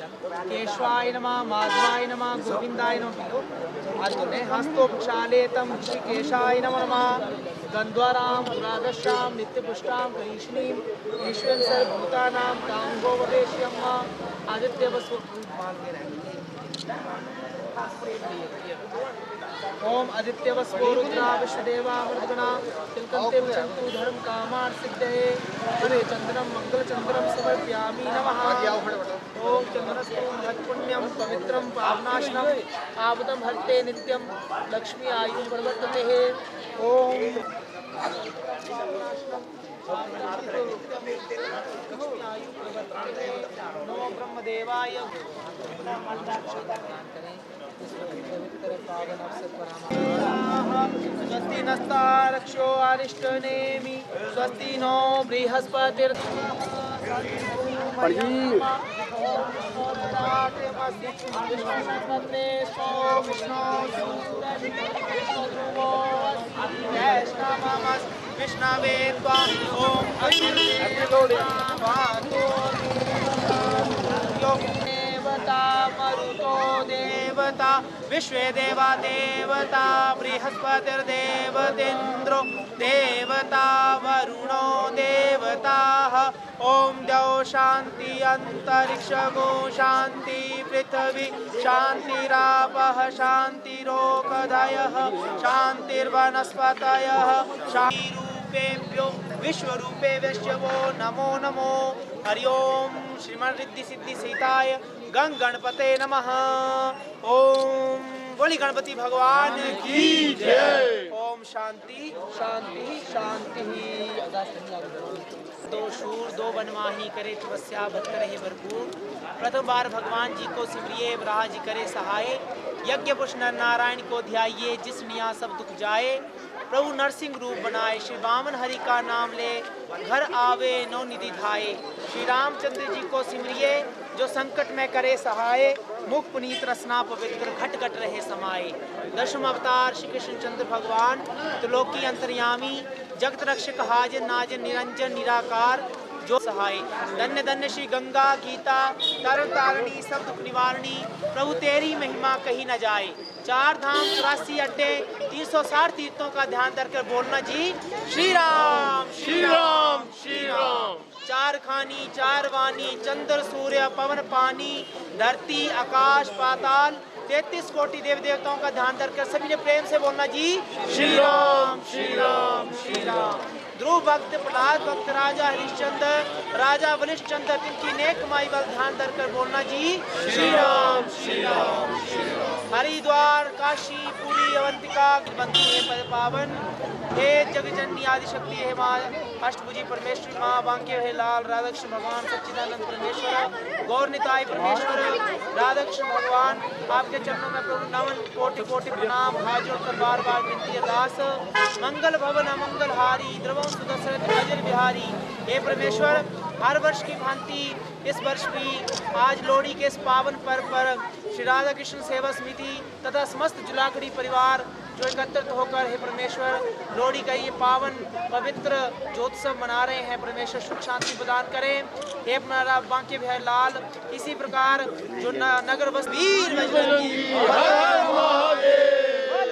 केशवाय नमः माधवाय नमः गोविंदाय नमः अद्भुते हस्तोपक्षाले तम ऋषिकेशाय नमः गंध्वारां पुरादशां नित्यपुष्टां कहिष्णीं ईश्वरं सर्वभूतानां कांगो वदेश्यं आदित्य वसु ओम आदित्य वस्वो रुद्रा विश्वदेवा मृगणा तिलकन्ते विचन्तु धर्म कामान् सिद्धये हरे चंद्रम मंगल चंद्रम समर्पयामि नमः ओम चंद्रस्तु महत्पुण्यं पवित्रं पावनाशनम आवदं हरते नित्यं लक्ष्मी आयु प्रवर्तते ओम नमो ब्रह्मदेवाय स्वस्ति नस्तारक्षो अरिष्टनेमि स्वस्ति नो बृहस्पतिर् विष्णवे ओम देवता मरुतो देवता विश्वे देवा देवता बृहस्पतिर्देवतेन्द्रो देवता वरुणो देवताः ओम द्यौ शांति अंतरिक्षगो शांति पृथ्वी शांतिरापः शांतिरोकधयः शांतिर्वनस्पतयः शांतिरूपेभ्यो विश्वरूपे वैश्यवो नमो नमो हरि ओम श्रीमन् रिद्धि सिद्धि सीताय गंग गणपते नमः ओम बोली गणपति भगवान की जय। ओम शांति शांति शांति। दो शूर दो बनवाही करे तपस्या भक्त रहे भरपूर प्रथम बार भगवान जी को सिमरिए ब्रहा जी करे सहाय यज्ञ पुरुष नर नारायण को ध्याइए जिस निया सब दुख जाए प्रभु नरसिंह रूप बनाए श्री वामन हरि का नाम ले घर आवे नौ निधि धाये श्री रामचंद्र जी को सिमरिए जो संकट में करे सहाय मुख पुनीत रसना पवित्र घट घट रहे समाये दशम अवतार श्री कृष्ण चंद्र भगवान त्रिलोकी अंतर्यामी जगत रक्षक हाजन नाजन निरंजन निराकार जो सहाय धन्य धन्य श्री गंगा गीता तरण तारणी सब दुख निवारणी प्रभु तेरी महिमा कही न जाए चार धाम 84 अड्डे 360 तीर्थों का ध्यान धरकर बोलना जी श्री राम श्री राम श्री राम। चार खानी चार वाणी चंद्र सूर्य पवन पानी धरती आकाश पाताल 33 कोटि देव देवताओं का ध्यान धरकर सभी ने प्रेम से बोलना जी श्री राम श्री राम श्री राम। ध्रुव भक्त प्रहलाद भक्त राजा हरिश्चंद्र राजा वलिष्ठचंद्र तिनकी नेक माई बल ध्यान धरकर बोलना जी श्री राम श्री राम श्री राम। हरिद्वार काशी पुरी अवंतिका बंधु हे पद पावन हे जगजननी आदिशक्ति हे माँ अष्टभुजी परमेश्वरी माँ बांके हे लाल राधाकृष्ण भगवान सच्चिदानंद परमेश्वर गौर निताय परमेश्वर राधाकृष्ण भगवान आपके चरणों में प्रभु नमन कोटि कोटि प्रणाम हाथ जोड़कर बार बार विनती अरदास मंगल भवन अमंगल हारी द्रवम सुदशरथ अजर बिहारी हे परमेश्वर हर वर्ष की भांति इस वर्ष भी आज लोहड़ी के इस पावन पर्व पर श्री राधा कृष्ण सेवा समिति तथा समस्त जुलाखड़ी परिवार जो एकत्रित होकर हे परमेश्वर लोहड़ी का ये पावन पवित्र ज्योत्सव मना रहे हैं परमेश्वर सुख शांति प्रदान करें हे अपना बांके बिहारी लाल। इसी प्रकार जो नगर बस वीर बजरंगी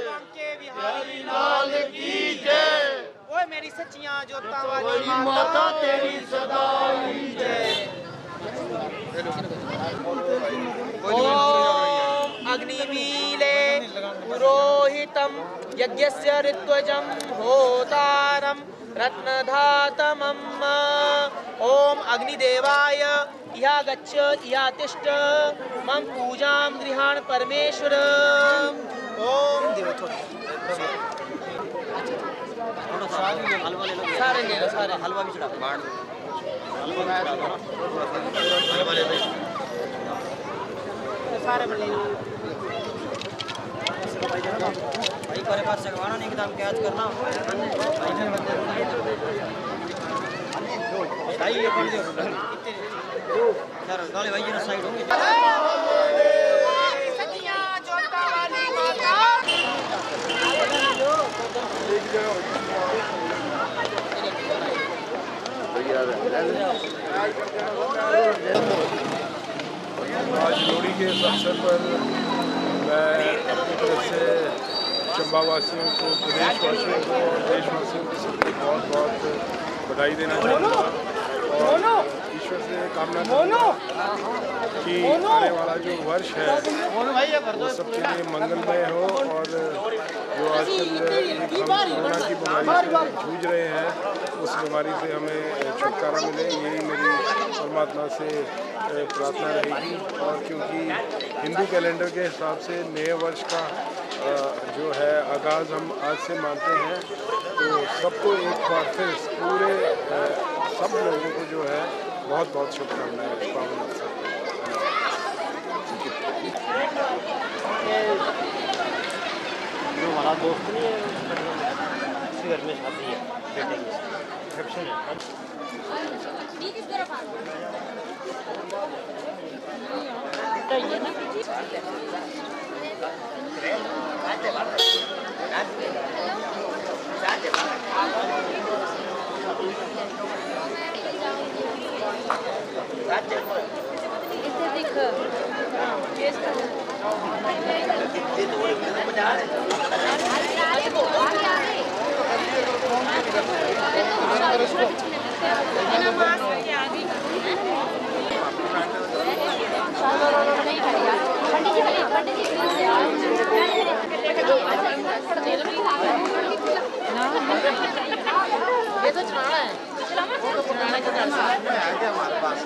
बांके बिहारी लाल की जय। ओए मेरी सच्चियां जोता वाली माता तेरी सदा की जय। ओम अग्निमीले पुरोहितं यज्ञस्य ऋत्वजं होतारं रत्नधातमं ओम अग्निदेवाय इहा गच्छ इहा तिष्ठ मम पूजां गृहाण परमेश्वर ओम देव सारे ले लो सारे हलवा भी चढ़ा बाढ़ हलवा ले लो सारे बन लेना भाई करे पास चढ़वाना नहीं एकदम कैच करना भाई ये कौन दे सर गाली भाई ये साइड होंगे सचिया जोता वाली माता आज लोहड़ी के इस अवसर पर मैं अपनी तरफ से चंबा वासियों को, प्रदेशवासियों को और देशवासियों को सबको बहुत बहुत बधाई देना चाहूँगा और ईश्वर से कामना करूँगा कि आने वाला जो वर्ष है वो सबके लिए मंगलमय हो और जो आजकल हम कोरोना की बीमारी से जूझ रहे हैं उस बीमारी से हमें छुटकारा मिले, यही मेरी परमात्मा से प्रार्थना रहेगी। और क्योंकि हिंदू कैलेंडर के हिसाब से नए वर्ष का जो है आगाज़ हम आज से मानते हैं, तो सबको एक बार फिर पूरे सब लोगों को जो है बहुत बहुत शुभकामनाएं इस पावन अवसर पर। जो हमारा दोस्त नहीं है इसी घर में शादी है बेटे की रिसेप्शन ये तो चढ़ाना है, चढ़ाने के घर से हमारे पास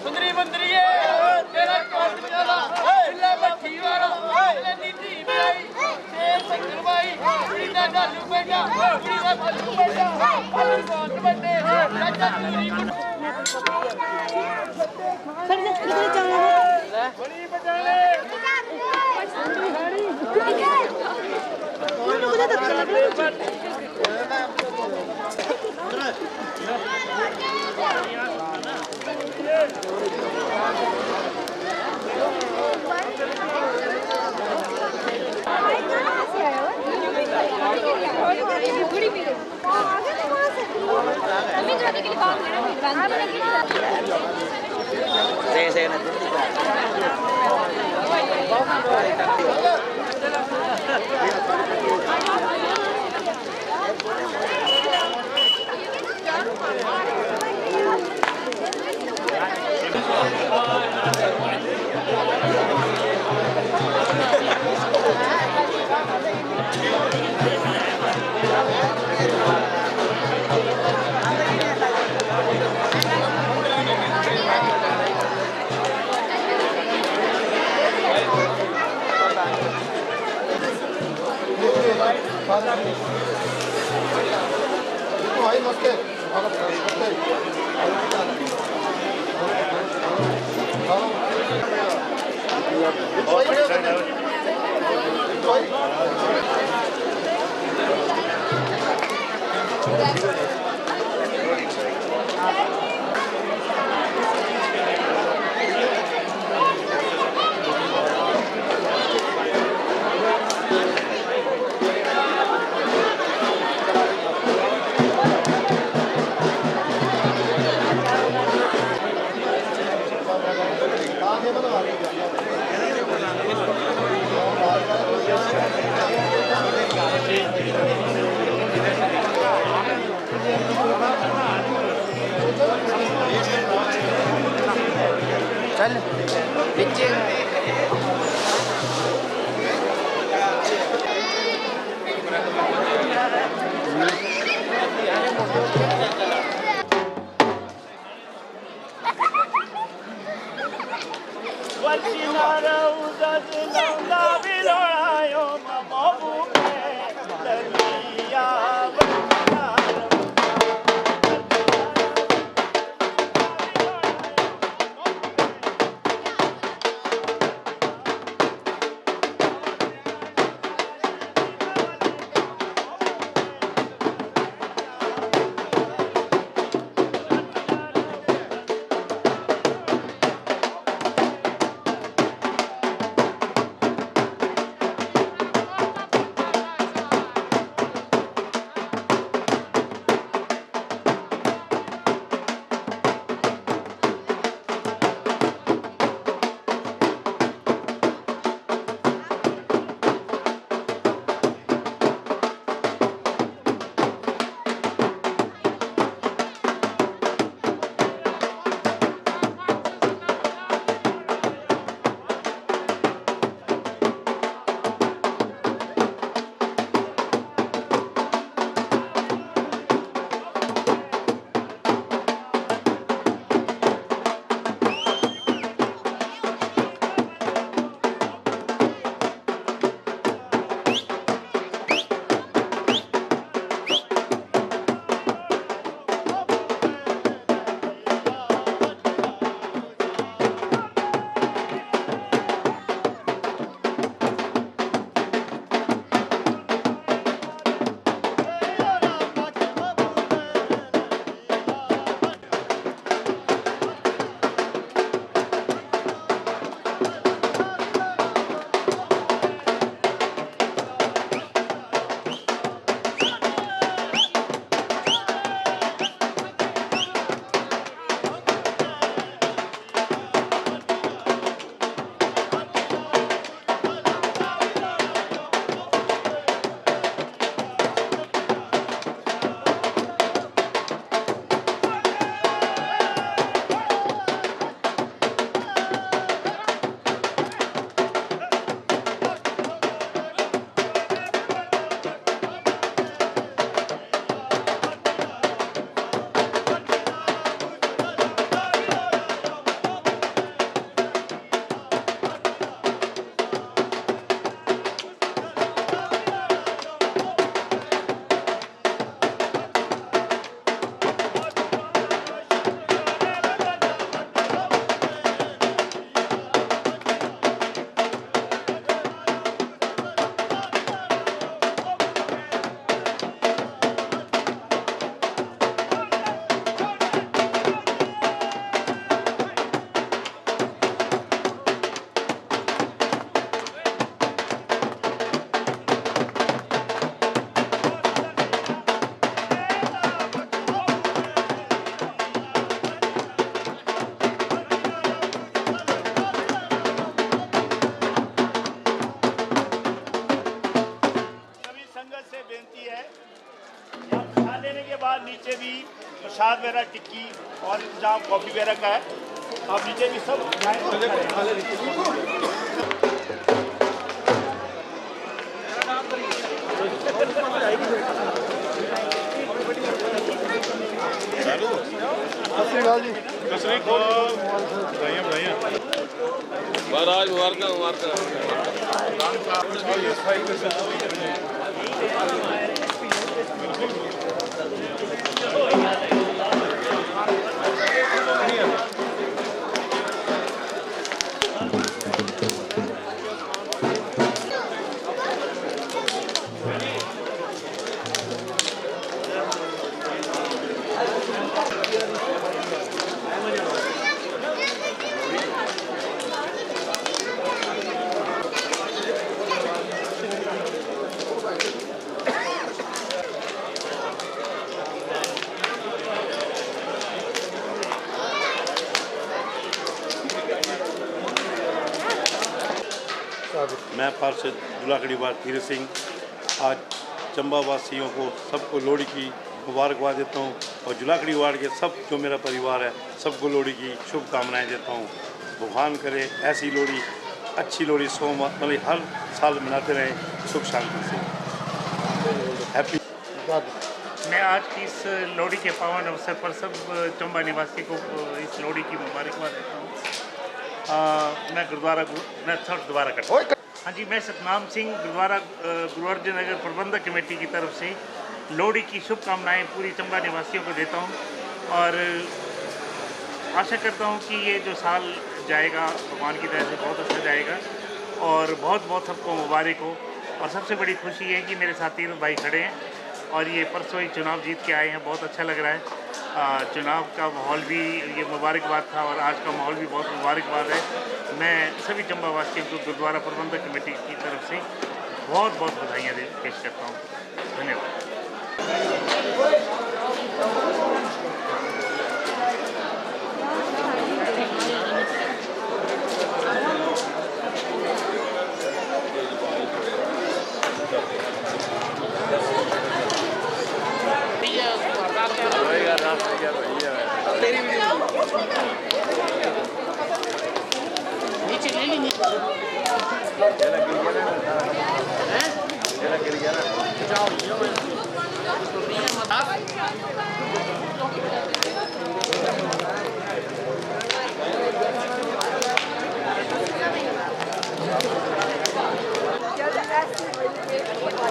सुंदरी बंदरी तेरा कोट चला ले मट्ठी वाला ले नीति भाई ए शंकर भाई कुड़ी दा डालू बेटा कुड़ी दा डालू बेटा अरे कौन बंदे राजा पूरी फिर किधर जाना है बड़ी बजा ले कौन लोग ज्यादा कर रहे हैं चल नीचे नीचे भी प्रसाद वगैरह टिक्की और इंतजाम कॉफ़ी वगैरह का है। आप नीचे भी सब मैं पार्षद जुलाखड़ी वार्ड तीरथ सिंह आज चंबा वासियों को सबको लोहड़ी की मुबारकबाद देता हूँ और जुलाखड़ी वार्ड के सब जो मेरा परिवार है सबको लोहड़ी की शुभकामनाएं देता हूँ। भगवान करे ऐसी लोहड़ी अच्छी लोहड़ी मतलब हर साल मनाते रहें सुख शांति से। हैप्पी। मैं आज की इस लोहड़ी के पावन अवसर पर सब चंबा निवासी को इस लोहड़ी की मुबारकबाद देता हूँ। मैं दोबारा करता हूँ। हाँ जी, मैं सतनाम सिंह गुरुद्वारा गुरु अर्जन नगर प्रबंधक कमेटी की तरफ से लोहड़ी की शुभकामनाएं पूरी चंबा निवासियों को देता हूँ और आशा करता हूँ कि ये जो साल जाएगा भगवान की दया से बहुत अच्छा जाएगा और बहुत बहुत सबको मुबारक हो। और सबसे बड़ी खुशी है कि मेरे साथ तीनों भाई खड़े हैं और ये परसों ही चुनाव जीत के आए हैं, बहुत अच्छा लग रहा है। चुनाव का माहौल भी ये मुबारकबाद था और आज का माहौल भी बहुत मुबारकबाद है। मैं सभी चंबा वासियों को गुरुद्वारा प्रबंधक कमेटी की तरफ से बहुत बहुत बधाइयाँ पेश करता हूँ। धन्यवाद।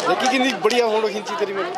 देखी कितनी बढ़िया फोटो खींची तेरी मेरी।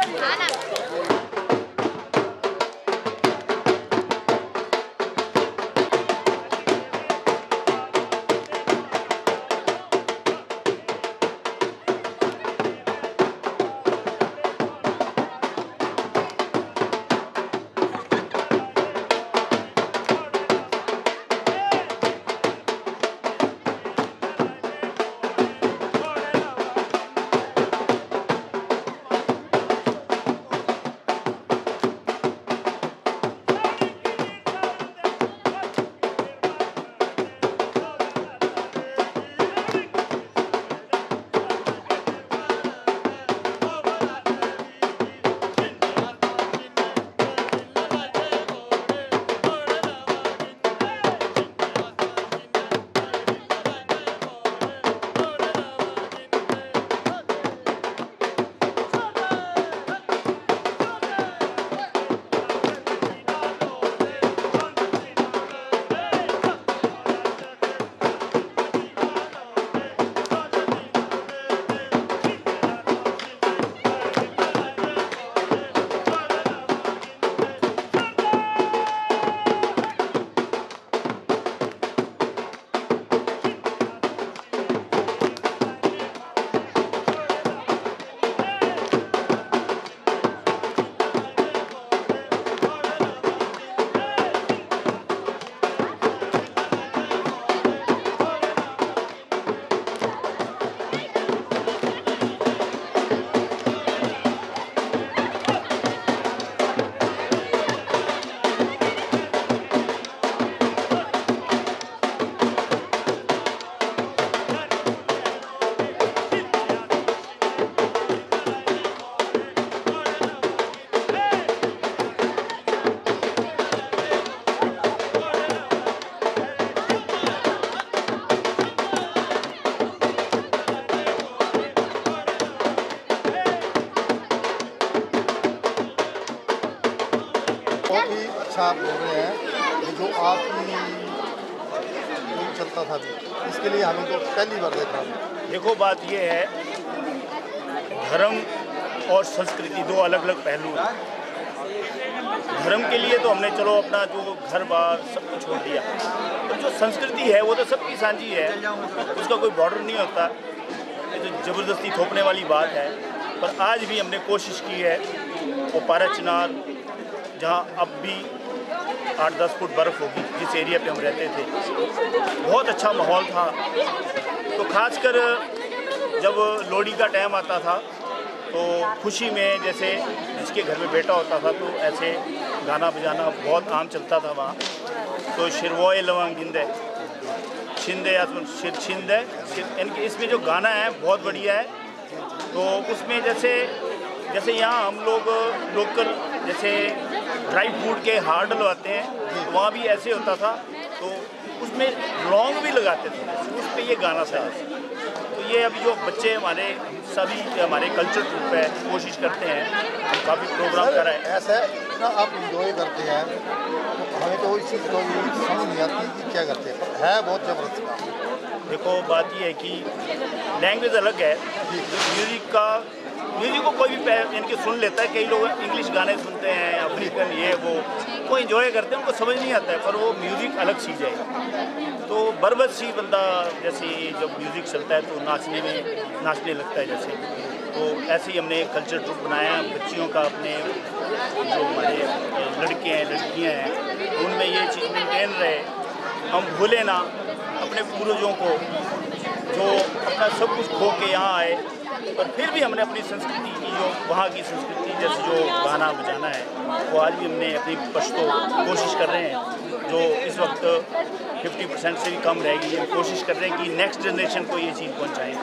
अच्छा आप बोल रहे हैं, ये जो आपकी जो चलता था इसके लिए हमें तो पहली बार देखा। देखो बात ये है, धर्म और संस्कृति दो अलग अलग पहलू हैं। धर्म के लिए तो हमने चलो अपना जो घर बार सब कुछ छोड़ दिया, तो जो संस्कृति है वो तो सबकी साझी है, उसका कोई बॉर्डर नहीं होता। ये तो ज़बरदस्ती थोपने वाली बात है। पर आज भी हमने कोशिश की है, वो पारा चिनार जहाँ अब भी 8-10 फुट बर्फ़ होगी, जिस एरिया पे हम रहते थे, बहुत अच्छा माहौल था। तो खासकर जब लोहड़ी का टाइम आता था तो खुशी में जैसे जिसके घर में बेटा होता था तो ऐसे गाना बजाना बहुत आम चलता था वहाँ। तो शिरवोए लवंग गिंदे शिंदे या शिंदे, इनके इसमें जो गाना है बहुत बढ़िया है। तो उसमें जैसे यहाँ हम लोग लोकल जैसे ड्राई फ्रूट के हार डलवाते हैं, तो वहाँ भी ऐसे होता था। तो उसमें लौंग भी लगाते थे, उस पर ये गाना था। तो ये अभी जो बच्चे हमारे सभी हमारे कल्चर ग्रुप है, कोशिश करते हैं, हम काफ़ी प्रोग्राम कर रहे हैं। ऐसा इतना आप इंजॉय करते हैं, तो हमें तो इस चीज़ को समझ नहीं आती कि क्या करते हैं, पर है बहुत ज़बरदस्त काम। देखो बात ये है कि लैंग्वेज अलग है, म्यूज़िक को कोई भी इनके सुन लेता है। कई लोग इंग्लिश गाने सुनते हैं, अफ्रीकन ये वो इन्जॉय करते हैं, उनको समझ नहीं आता है, पर वो म्यूज़िक अलग चीज़ है। तो बरबस सी बंदा जैसे जब म्यूज़िक चलता है तो नाचने लगता है जैसे। तो ऐसे ही हमने एक कल्चर ट्रुप बनाया बच्चियों का, अपने जो हमारे लड़के हैं लड़कियाँ हैं उनमें ये चीज़ मेंटेन रहे। हम भूले ना अपने पूर्वजों को जो अपना सब कुछ खो के यहाँ आए, पर फिर भी हमने अपनी संस्कृति की जो वहाँ की संस्कृति जैसे जो गाना बजाना है वो आज भी हमने अपनी पश्तो कोशिश कर रहे हैं। जो इस वक्त 50% से भी कम रहेगी, हम कोशिश कर रहे हैं कि नेक्स्ट जनरेशन को ये चीज़ पहुँचाएँ।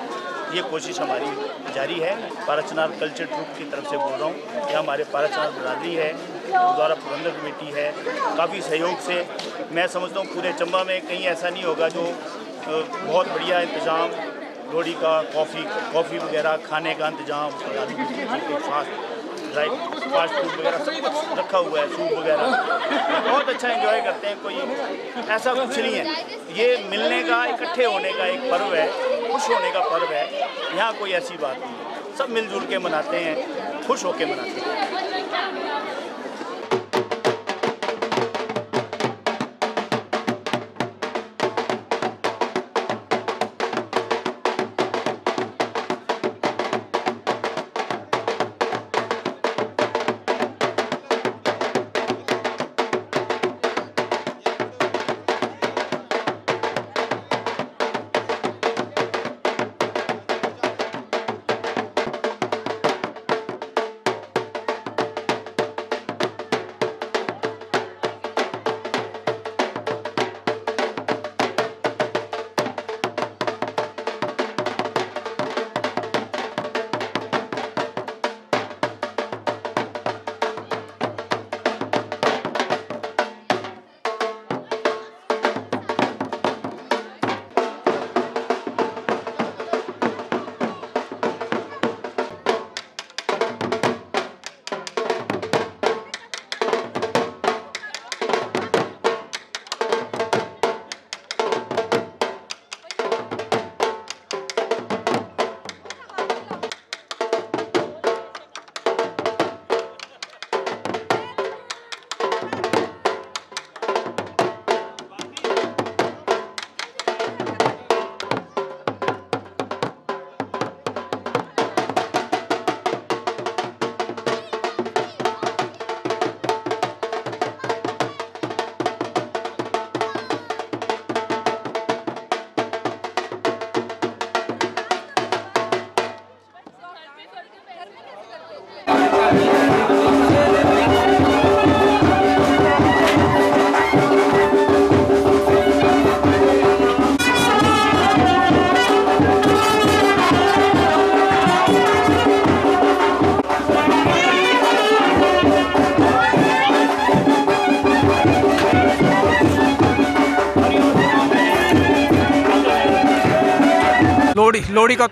ये कोशिश हमारी जारी है। पारा चिनार कल्चर ग्रुप की तरफ से बोल रहा हूँ। यह हमारे पारा चिनार बरादरी है, गुरुद्वारा प्रबंधक कमेटी है, काफ़ी सहयोग से मैं समझता हूँ पूरे चंबा में कहीं ऐसा नहीं होगा जो बहुत बढ़िया इंतज़ाम लोहड़ी का, कॉफ़ी वगैरह खाने का इंतज़ाम, फास्ट फूड वगैरह सब कुछ रखा हुआ है, सूप वगैरह बहुत अच्छा एंजॉय करते हैं। कोई ऐसा कुछ नहीं है, ये मिलने का, इकट्ठे होने का एक पर्व है, खुश होने का पर्व है। यहाँ कोई ऐसी बात नहीं है, सब मिलजुल के मनाते हैं, खुश होके मनाते हैं। लोहड़ी का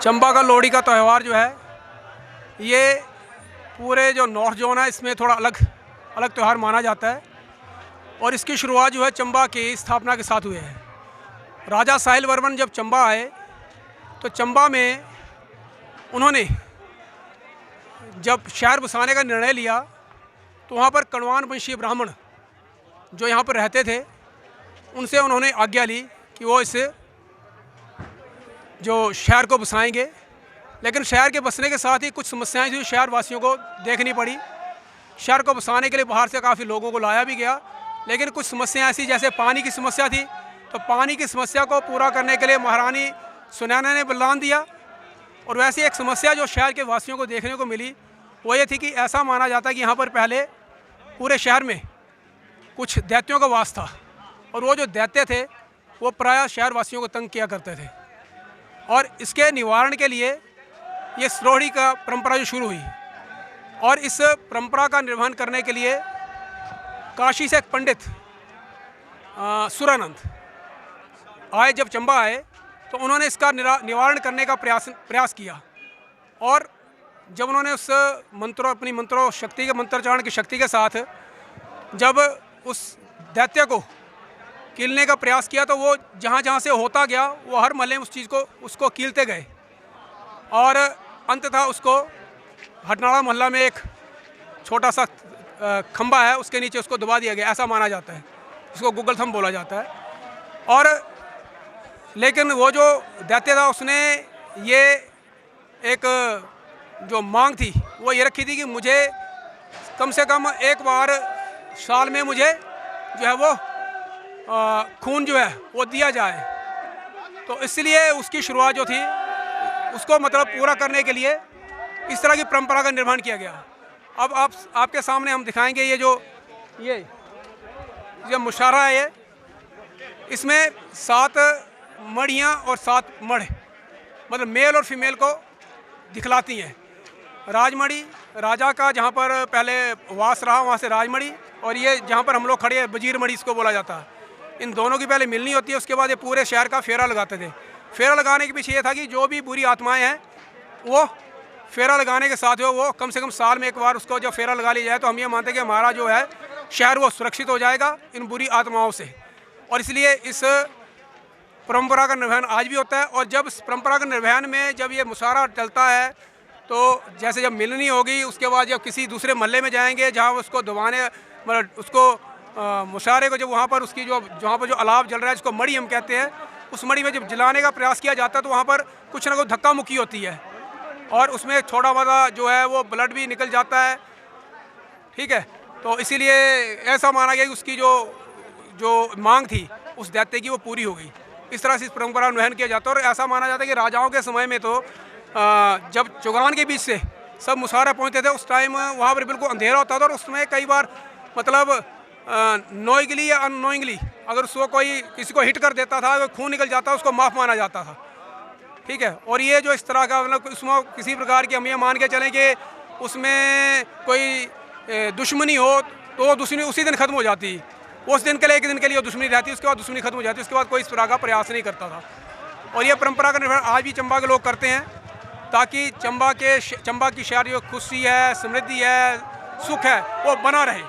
चंबा का लोहड़ी का त्यौहार जो है ये पूरे जो नॉर्थ जोन है इसमें थोड़ा अलग अलग त्यौहार माना जाता है और इसकी शुरुआत जो है चंबा की स्थापना के साथ हुई है। राजा साहिल वर्मन जब चंबा आए तो चंबा में उन्होंने जब शहर बसाने का निर्णय लिया तो वहाँ पर कण्वान वंशीय ब्राह्मण जो यहाँ पर रहते थे उनसे उन्होंने आज्ञा ली कि वो इस जो शहर को बसाएंगे। लेकिन शहर के बसने के साथ ही कुछ समस्याएं थी शहर वासियों को देखनी पड़ी। शहर को बसाने के लिए बाहर से काफ़ी लोगों को लाया भी गया, लेकिन कुछ समस्याएं ऐसी जैसे पानी की समस्या थी, तो पानी की समस्या को पूरा करने के लिए महारानी सुनैना ने बलिदान दिया। और वैसी एक समस्या जो शहर के वासियों को देखने को मिली वो ये थी कि ऐसा माना जाता है कि यहाँ पर पहले पूरे शहर में कुछ दैत्यों का वास था और वो जो दैत्य थे वो प्रायः शहर वासियों को तंग किया करते थे। और इसके निवारण के लिए ये लोहड़ी का परंपरा जो शुरू हुई और इस परंपरा का निर्वहन करने के लिए काशी से एक पंडित सुरानंद आए। जब चंबा आए तो उन्होंने इसका निवारण करने का प्रयास किया और जब उन्होंने उस अपनी मंत्रों शक्ति के मंत्रोच्चारण की शक्ति के साथ जब उस दैत्य को कीलने का प्रयास किया तो वो जहाँ जहाँ से होता गया वो हर महल्ले में उस चीज़ को उसको कीलते गए और अंततः उसको हटनाड़ा मोहल्ला में एक छोटा सा खंबा है उसके नीचे उसको दबा दिया गया, ऐसा माना जाता है। उसको गूगल थंब बोला जाता है। और लेकिन वो जो दैत्य था उसने ये एक जो मांग थी वो ये रखी थी कि मुझे कम से कम एक बार साल में मुझे जो है वो खून जो है वो दिया जाए। तो इसलिए उसकी शुरुआत जो थी उसको मतलब पूरा करने के लिए इस तरह की परंपरा का निर्माण किया गया। अब आपके सामने हम दिखाएंगे ये मुशारा है। ये इसमें 7 मड़ियाँ और 7 मड़ मतलब मेल और फीमेल को दिखलाती हैं। राजमढ़ी राजा का जहाँ पर पहले वास रहा वहाँ से राजमढ़ी, और ये जहाँ पर हम लोग खड़े हैं वजीर मढ़ी इसको बोला जाता है। इन दोनों की पहले मिलनी होती है, उसके बाद ये पूरे शहर का फेरा लगाते थे। फेरा लगाने के पीछे ये था कि जो भी बुरी आत्माएं हैं वो फेरा लगाने के साथ जो वो कम से कम साल में एक बार उसको जब फेरा लगा लिया जाए तो हम ये मानते हैं कि हमारा जो है शहर वो सुरक्षित हो जाएगा इन बुरी आत्माओं से। और इसलिए इस परंपरा का निर्वहन आज भी होता है। और जब इस परंपरा के निर्वहन में जब ये मुशारा चलता है तो जैसे जब मिलनी होगी उसके बाद जब किसी दूसरे महल्ले में जाएंगे जहाँ उसको दबाने मतलब उसको मुशारे को जब वहाँ पर उसकी जहाँ पर जो अलाव जल रहा है जिसको मड़ी हम कहते हैं, उस मड़ी में जब जलाने का प्रयास किया जाता है तो वहाँ पर कुछ ना कुछ धक्का मुक्की होती है और उसमें थोड़ा मोटा जो है वो ब्लड भी निकल जाता है। ठीक है, तो इसीलिए ऐसा माना गया कि उसकी जो मांग थी उस दैत्य की वो पूरी हो गई। इस तरह से इस परंपरा का निर्वहन किया जाता है। और ऐसा माना जाता है कि राजाओं के समय में तो जब चौगान के बीच से सब मुशारा पहुँचते थे उस टाइम वहाँ पर बिल्कुल अंधेरा होता था और उसमें कई बार मतलब नोइंगली या अननोइंगली अगर उसको कोई किसी को हिट कर देता था तो खून निकल जाता उसको माफ़ माना जाता था। ठीक है, और ये जो इस तरह का मतलब उसमें किसी प्रकार की हम ये मान के चलें कि उसमें कोई दुश्मनी हो तो वो दुश्मनी उसी दिन ख़त्म हो जाती। उस दिन के लिए एक दिन के लिए दुश्मनी रहती, उसके बाद दुश्मनी खत्म हो जाती, उसके बाद कोई इस तरह का प्रयास नहीं करता था। और ये परंपरा का निर्वहन आज भी चंबा के लोग करते हैं ताकि चंबा की शहर जो खुशी है, समृद्धि है, सुख है वो बना रहे।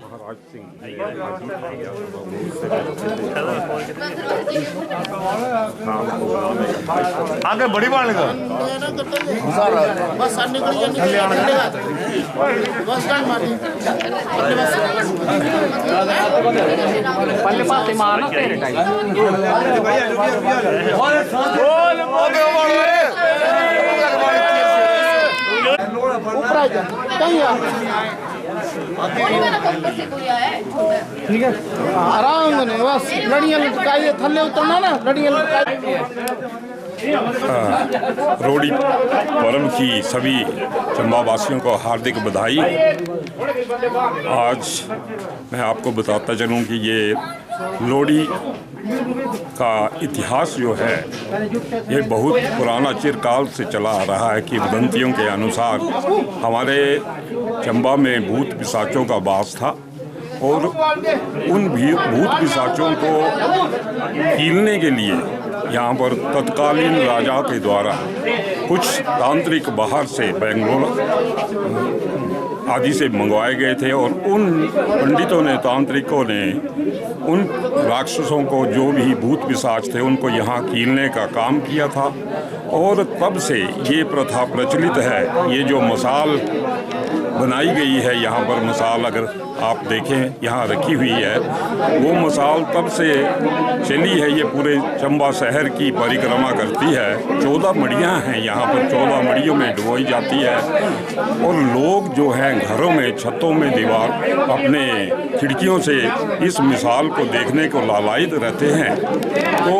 महाराज सिंह आगे बड़ी बाल का बस निकल बस पल्ले पाते मारना तेरे ठीक है आराम से बस लड़ियां लटकाइए थल्ले उतरना ना लड़ियां लटकाइए। रोड़ी पर्व की सभी चंबा वासियों को हार्दिक बधाई। आज मैं आपको बताता चलूं कि ये लोहड़ी का इतिहास जो है ये बहुत पुराना चिरकाल से चला आ रहा है। कि वदंतियों के अनुसार हमारे चंबा में भूत पिशाचों का वास था और उन भूत पिशाचों को कीलने के लिए यहाँ पर तत्कालीन राजा के द्वारा कुछ तांत्रिक बाहर से बेंगलोर आदि से मंगवाए गए थे और उन पंडितों ने तांत्रिकों ने उन राक्षसों को जो भी भूत पिशाच थे उनको यहाँ कीलने का काम किया था। और तब से ये प्रथा प्रचलित है। ये जो मसाल बनाई गई है यहाँ पर, मसाल अगर आप देखें यहाँ रखी हुई है, वो मसाल तब से चली है। ये पूरे चंबा शहर की परिक्रमा करती है। 14 मड़ियाँ हैं यहाँ पर, 14 मड़ियों में डुबोई जाती है और लोग जो हैं घरों में, छतों में, दीवार अपने खिड़कियों से इस मिसाल को देखने को लालायित रहते हैं। तो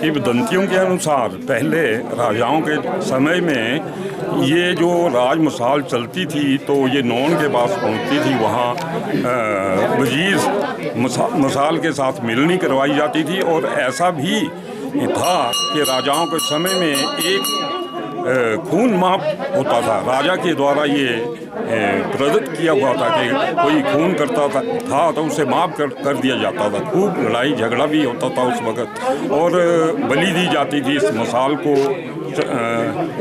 किंवदंतियों के अनुसार पहले राजाओं के समय में ये जो राज मसाल चलती थी तो ये नौन के पास पहुंचती थी। वहाँ वजीर मसाल के साथ मिलनी करवाई जाती थी। और ऐसा भी था कि राजाओं के समय में एक खून माप होता था। राजा के द्वारा ये प्रदत्त किया हुआ था कि कोई खून करता था तो उसे माफ कर दिया जाता था। खूब लड़ाई झगड़ा भी होता था उस वक़्त और बलि दी जाती थी इस मसाल को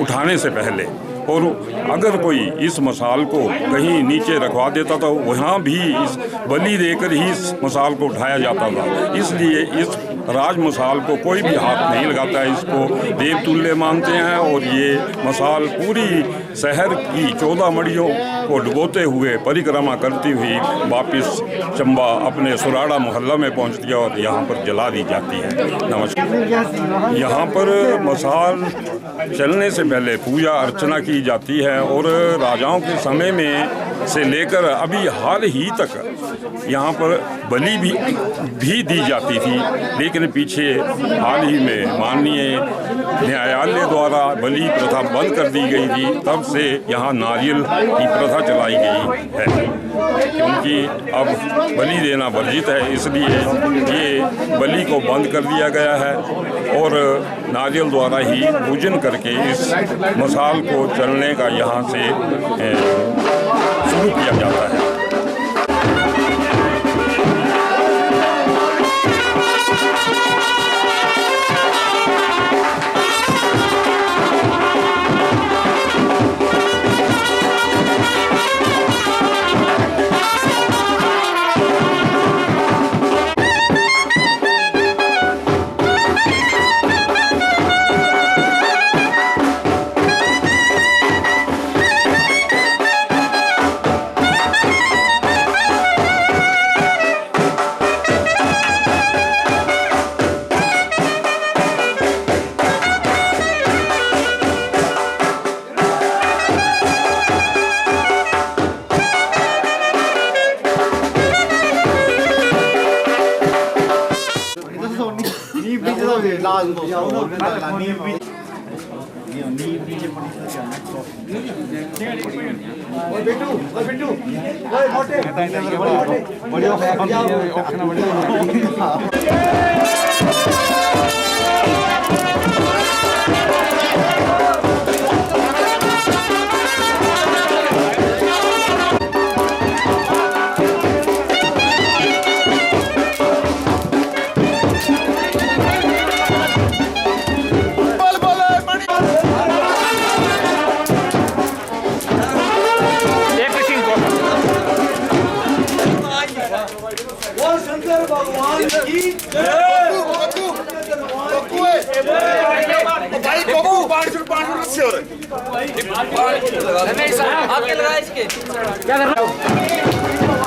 उठाने से पहले। और अगर कोई इस मसाल को कहीं नीचे रखवा देता था वहाँ भी इस बलि देकर ही इस मसाल को उठाया जाता था। इसलिए इस राज मसाल को कोई भी हाथ नहीं लगाता है, इसको देवतुल्य मानते हैं। और ये मसाल पूरी शहर की 14 मड़ियों को डुबोते हुए परिक्रमा करती हुई वापस चंबा अपने सुराड़ा मोहल्ला में पहुंचती है और यहाँ पर जला दी जाती है। नमस्कार। यहाँ पर मसाल चलने से पहले पूजा अर्चना की जाती है और राजाओं के समय में से लेकर अभी हाल ही तक यहाँ पर बलि भी दी जाती थी। लेकिन पीछे हाल ही में माननीय न्यायालय द्वारा बलि प्रथा बंद कर दी गई थी। तब से यहाँ नारियल की प्रथा चलाई गई है क्योंकि अब बलि देना वर्जित है। इसलिए ये बलि को बंद कर दिया गया है और नारियल द्वारा ही पूजन करके इस मसाल को चलने का यहाँ से शुरू किया जाता है। हो रहा है? आगे लगा इसके क्या कर रहा हूँ?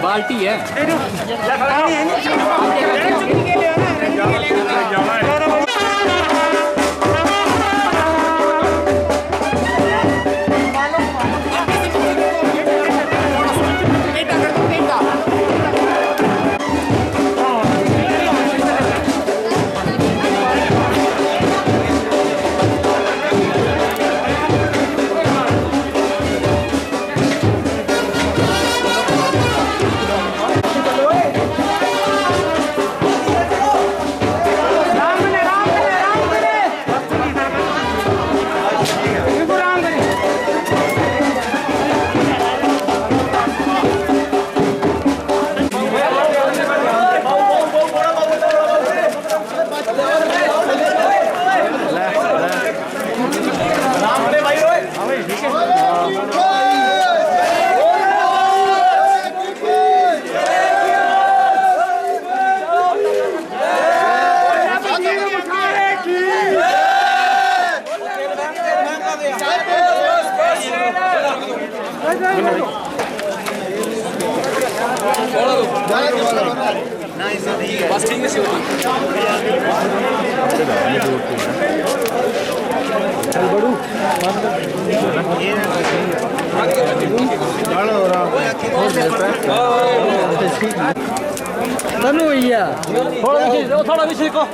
बाल्टी है बस ठीक भैया थोड़ा भी सीखो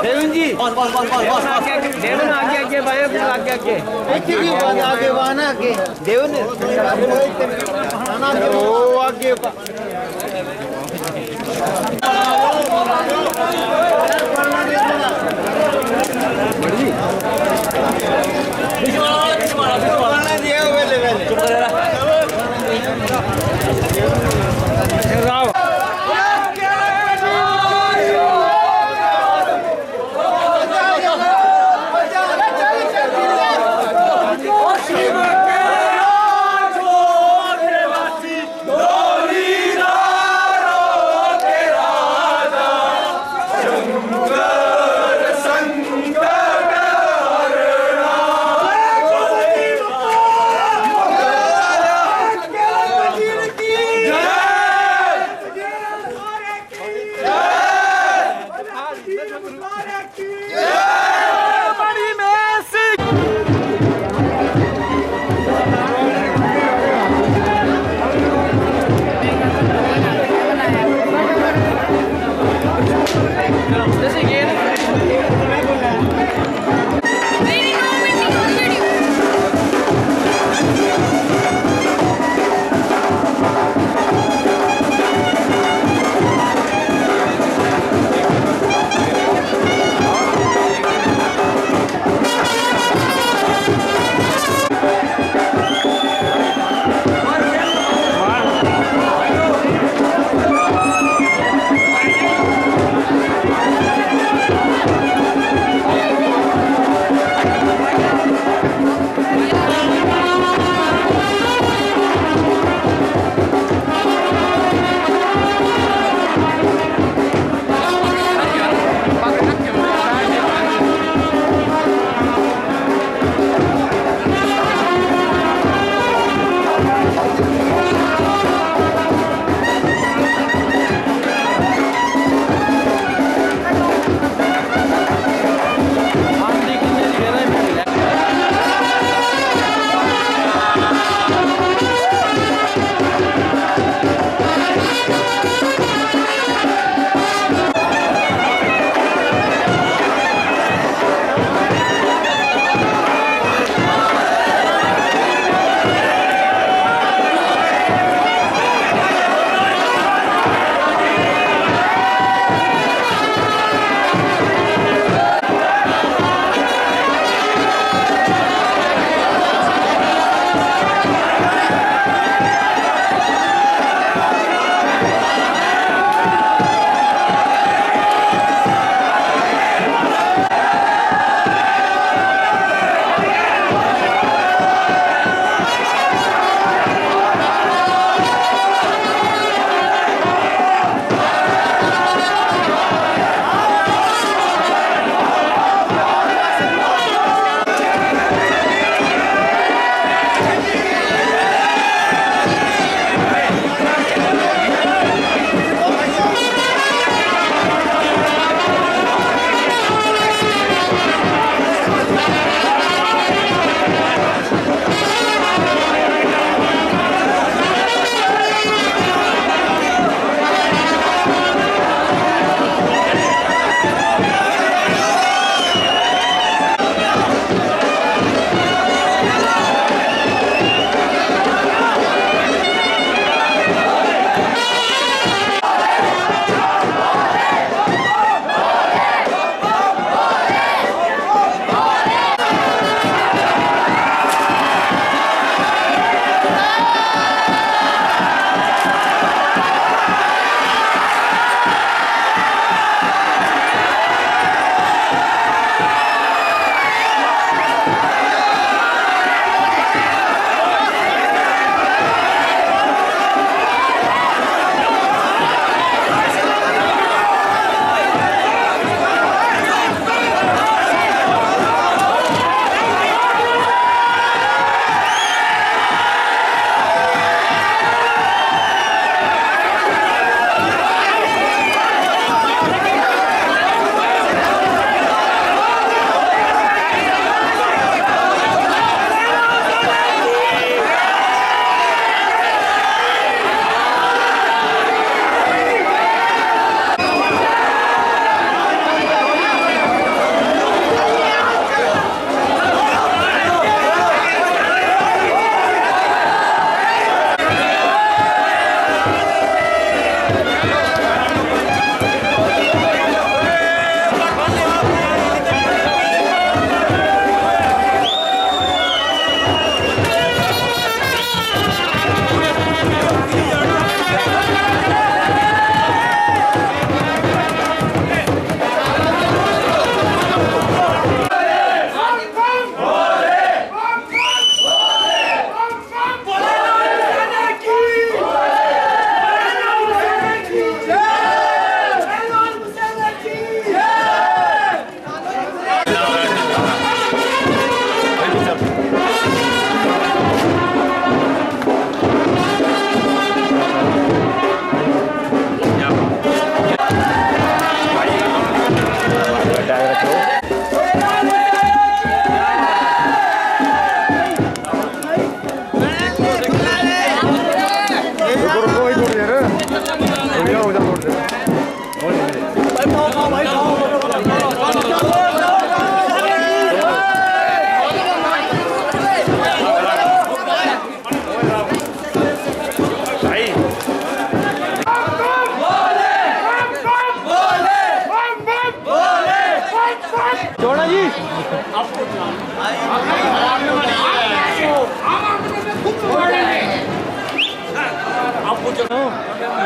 देवन जी बस बस बस बस बस देवन आगे आगे भाई आगे आगे एक ही बात आगे वाना आगे देवन ओ आगे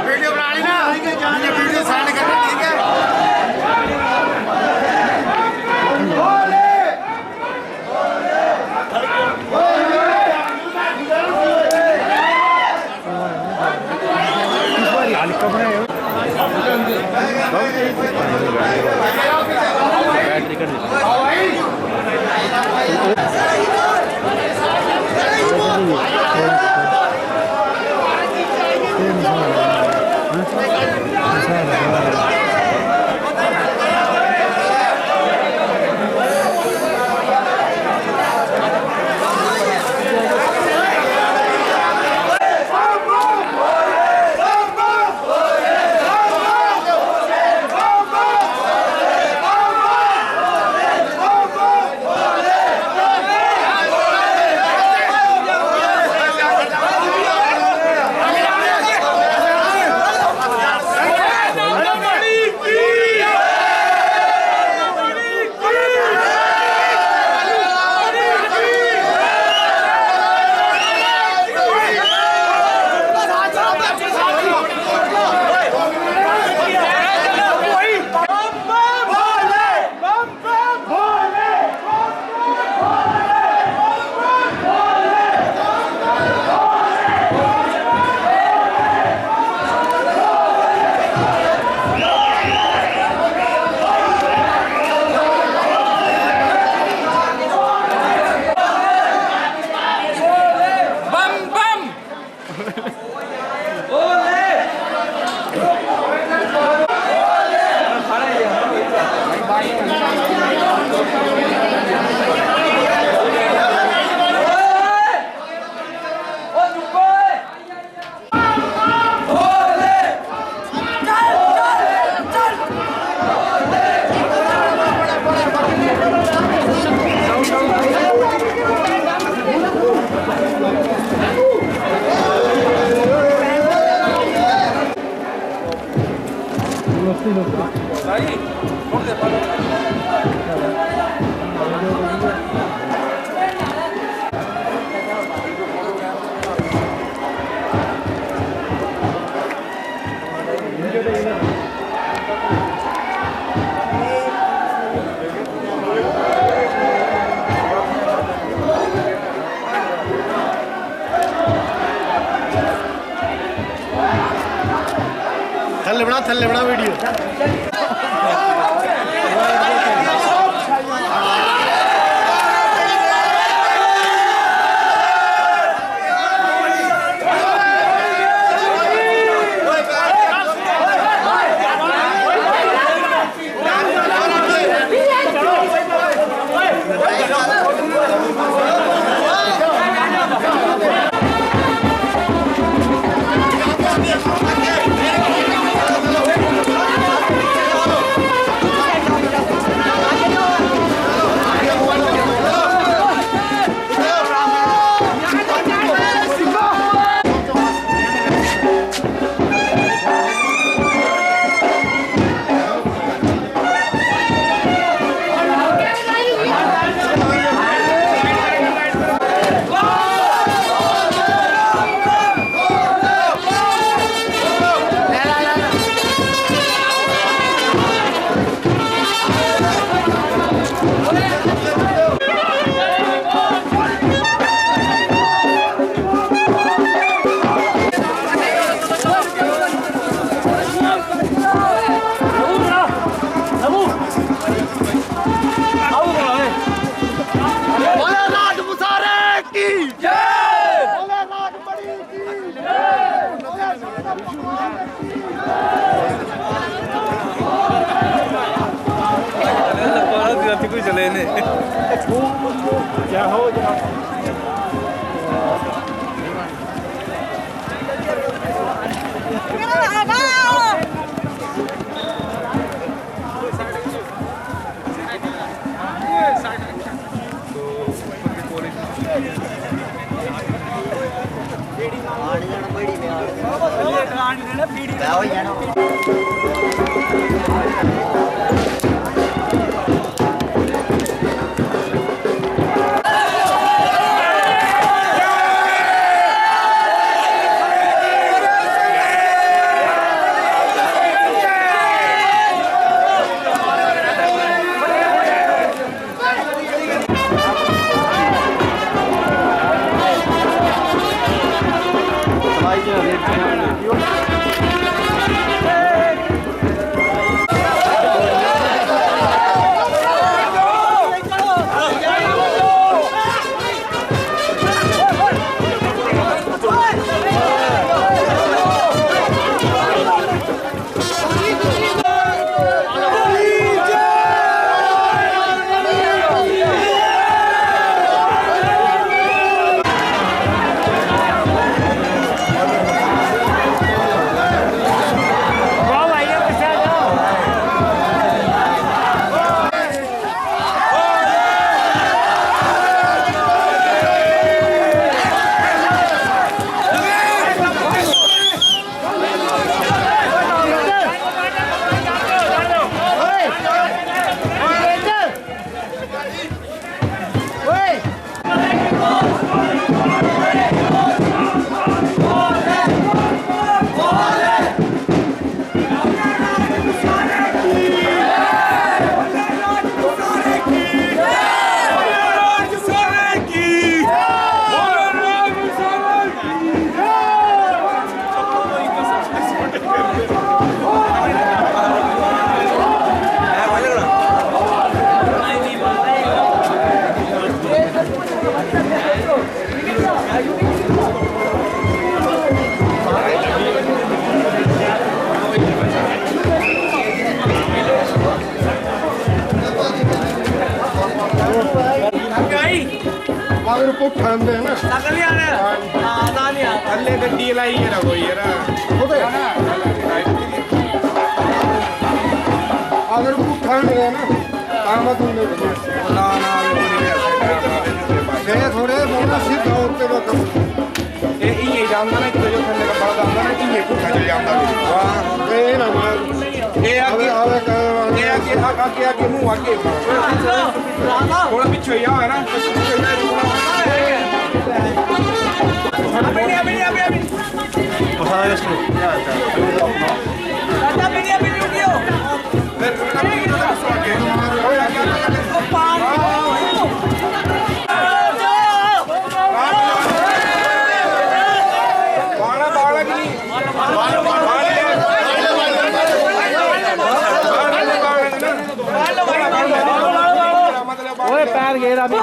वीडियो बना ली ना, वीडियो साइड करना, ठीक है। थल्ले बना वीडियो। चले ने क्या हो अगर पुट्ठा है ना सकल आने आना नहीं आता थल्ले गड्डी लाई है ना कोई यार अगर पुट्ठा है ना काम तुम ना ना ये थोड़े बोना सिर्फ होते वक्त ये जानता ना कि जो थल्ले का बड़ा जानता ना कि ये पुट्ठा चल जाता हां ये ना ये आगे मुंह आगे थोड़ा पीछे यार ना पैर घेरा भी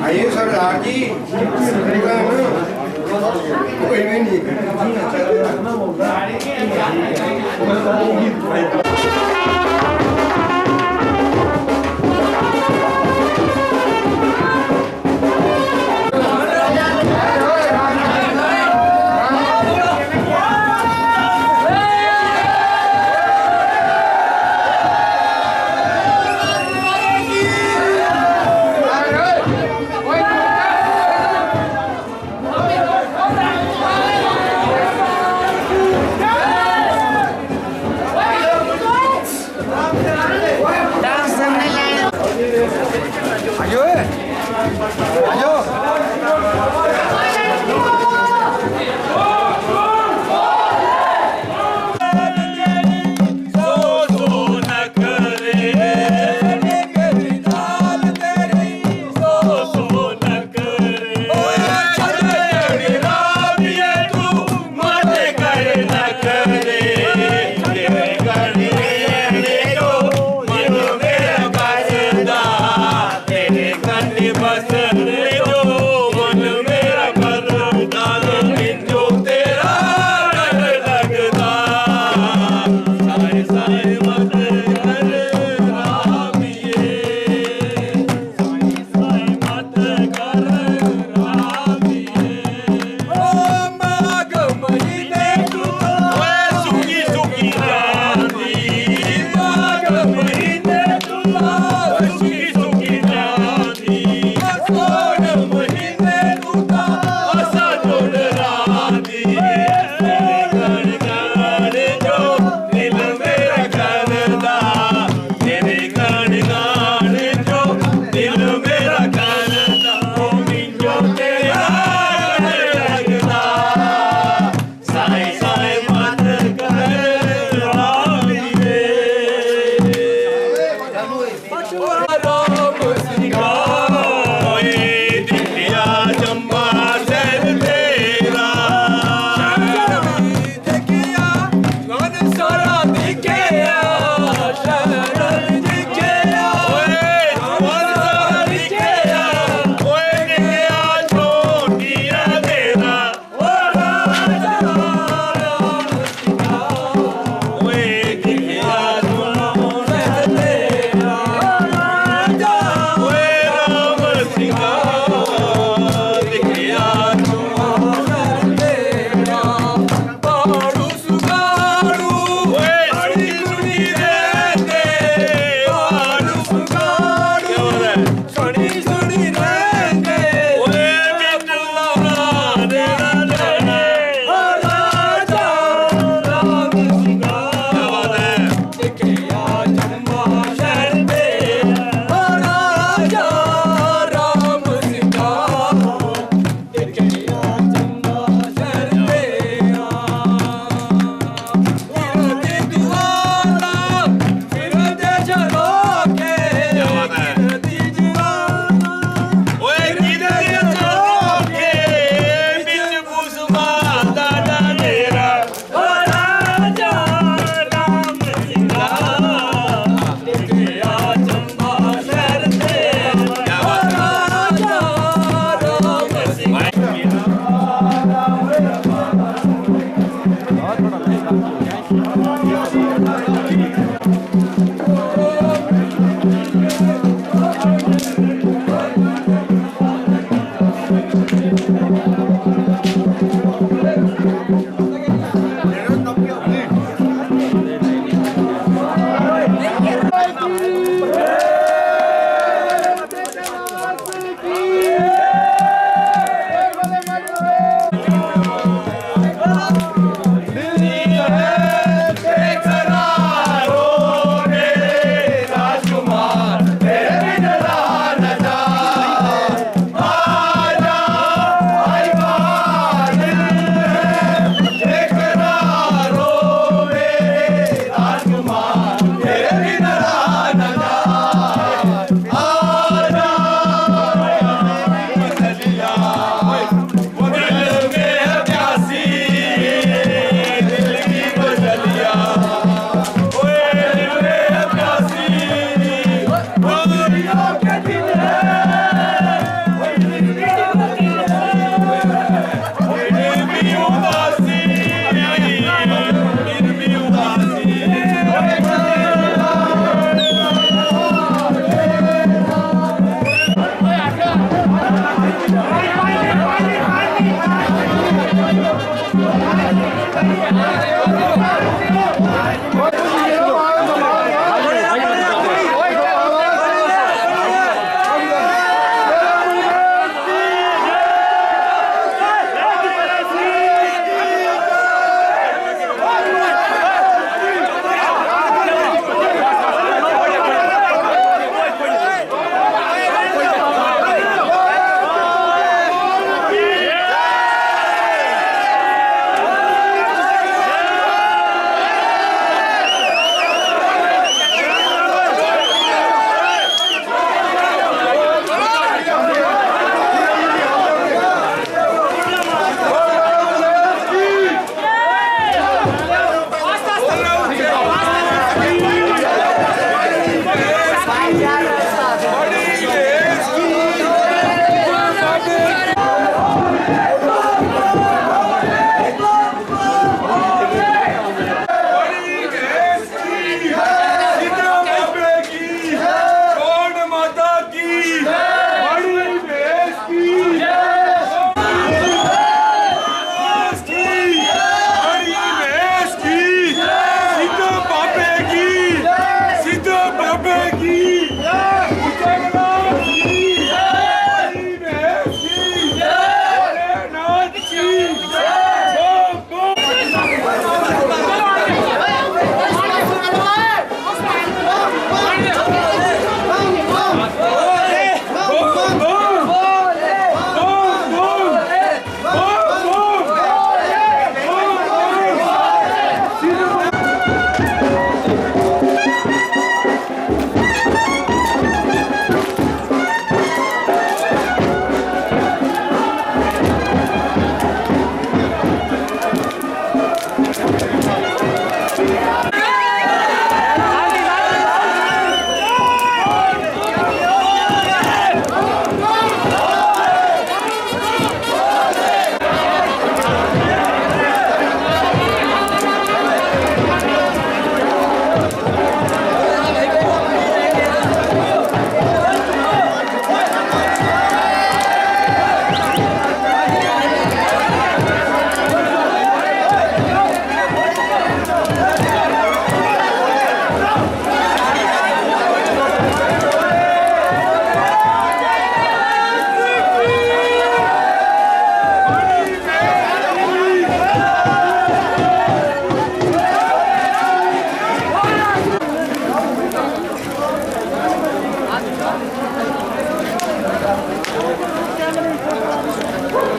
आइए सरदार जी कोई भी नहीं